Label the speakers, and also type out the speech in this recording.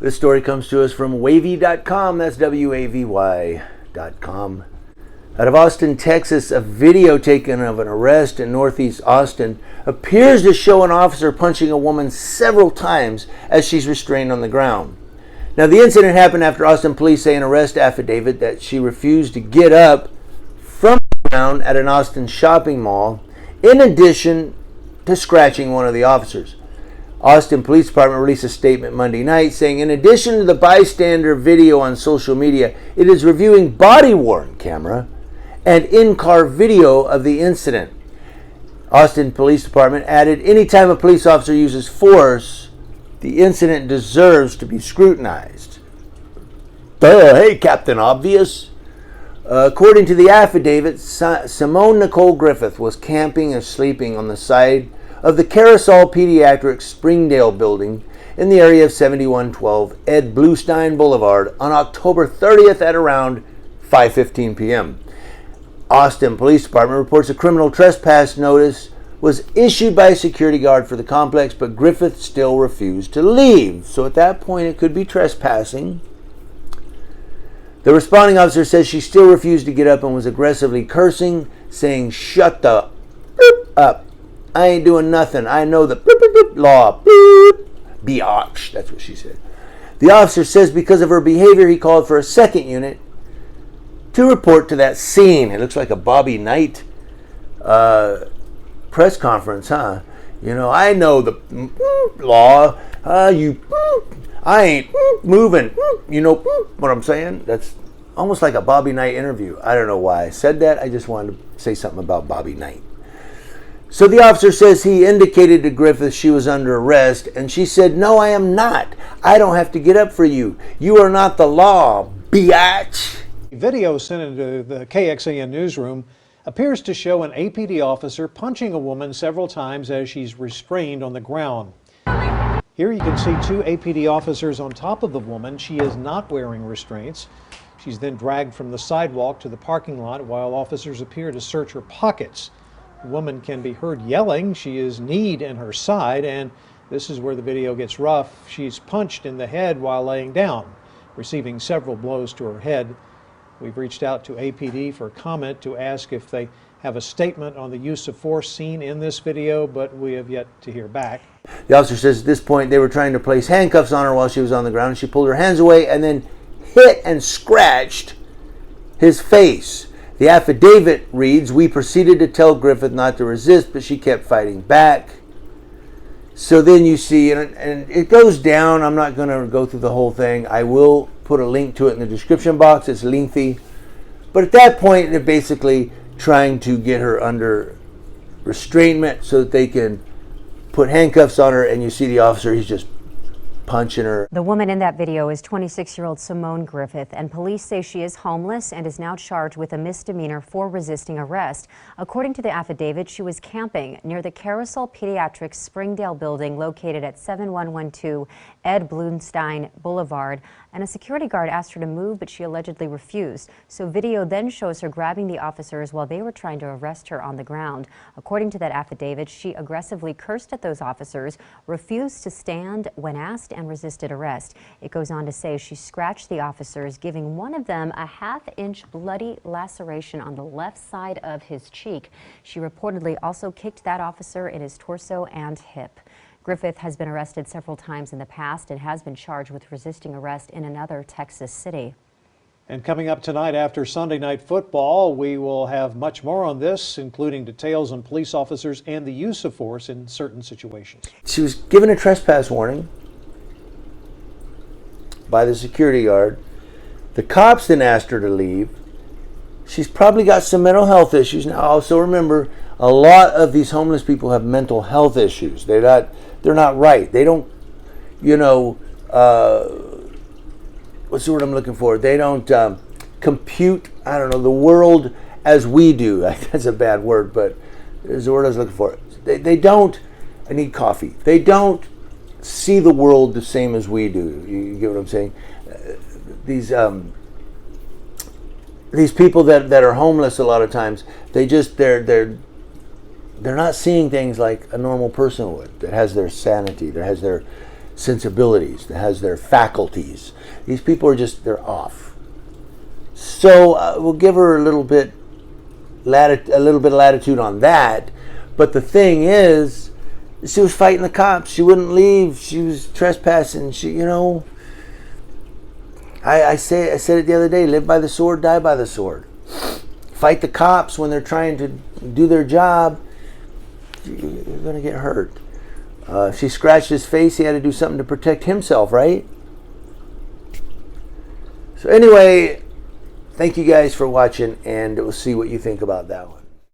Speaker 1: This story comes to us from wavy.com. That's WAVY.com. Out of Austin, Texas, a video taken of an arrest in northeast Austin appears to show an officer punching a woman several times as she's restrained on the ground. Now, the incident happened after Austin police say in an arrest affidavit that she refused to get up from the ground at an Austin shopping mall, in addition to scratching one of the officers. Austin Police Department released a statement Monday night saying, in addition to the bystander video on social media, it is reviewing body-worn camera and in-car video of the incident. Austin Police Department added, anytime a police officer uses force, the incident deserves to be scrutinized. Hey, Captain Obvious. According to the affidavit, Simone Nicole Griffith was camping and sleeping on the side of the Carousel Pediatrics Springdale building in the area of 7112 Ed Bluestein Boulevard on October 30th at around 5:15 p.m. Austin Police Department reports a criminal trespass notice was issued by a security guard for the complex, but Griffith still refused to leave. So at that point, it could be trespassing. The responding officer says she still refused to get up and was aggressively cursing, saying, shut the up. I ain't doing nothing. I know the law. Biatch. That's what she said. The officer says because of her behavior, he called for a second unit to report to that scene. It looks like a Bobby Knight press conference, huh? You know, I know the law. I ain't moving. You know what I'm saying? That's almost like a Bobby Knight interview. I don't know why I said that. I just wanted to say something about Bobby Knight. So the officer says he indicated to Griffith she was under arrest, and she said, no, I am not. I don't have to get up for you. You are not the law, biatch.
Speaker 2: Video sent into the KXAN newsroom appears to show an APD officer punching a woman several times as she's restrained on the ground. Here you can see two APD officers on top of the woman. She is not wearing restraints. She's then dragged from the sidewalk to the parking lot while officers appear to search her pockets. The woman can be heard yelling. She is kneed in her side, and this is where the video gets rough. She's punched in the head while laying down, receiving several blows to her head. We've reached out to APD for comment to ask if they have a statement on the use of force seen in this video, but we have yet to hear back.
Speaker 1: The officer says at this point they were trying to place handcuffs on her while she was on the ground. She pulled her hands away and then hit and scratched his face. The affidavit reads, we proceeded to tell Griffith not to resist, but she kept fighting back. So then you see, and it goes down. I'm not going to go through the whole thing. I will put a link to it in the description box. It's lengthy. But at that point, they're basically trying to get her under restrainment so that they can put handcuffs on her, and you see the officer, he's just punching her.
Speaker 3: The woman in that video is 26-year-old Simone Griffith, and police say she is homeless and is now charged with a misdemeanor for resisting arrest. According to the affidavit, she was camping near the Carousel Pediatrics Springdale building located at 7112 Ed Bluestein Boulevard, and a security guard asked her to move, but she allegedly refused. So video then shows her grabbing the officers while they were trying to arrest her on the ground. According to that affidavit, she aggressively cursed at those officers, refused to stand when asked, and resisted arrest. It goes on to say she scratched the officers, giving one of them a half-inch bloody laceration on the left side of his cheek. She reportedly also kicked that officer in his torso and hip. Griffith has been arrested several times in the past and has been charged with resisting arrest in another Texas city.
Speaker 2: And coming up tonight after Sunday Night Football, we will have much more on this, including details on police officers and the use of force in certain situations.
Speaker 1: She was given a trespass warning by the security guard. The cops then asked her to leave. She's probably got some mental health issues. Now, also remember, a lot of these homeless people have mental health issues. They're not right. They don't, what's the word I'm looking for? They don't compute, the world as we do. That's a bad word, but there's the word I was looking for. They don't, I need coffee. They don't see the world the same as we do. You get what I'm saying? These people that are homeless a lot of times, they're not seeing things like a normal person would, that has their sanity, that has their sensibilities, that has their faculties. These people are just, they're off. So we'll give her a little bit of latitude on that. But the thing is, she was fighting the cops. She wouldn't leave. She was trespassing. I said it the other day, live by the sword, die by the sword. Fight the cops when they're trying to do their job. You're going to get hurt. If she scratched his face, he had to do something to protect himself, right? So anyway, thank you guys for watching, and we'll see what you think about that one.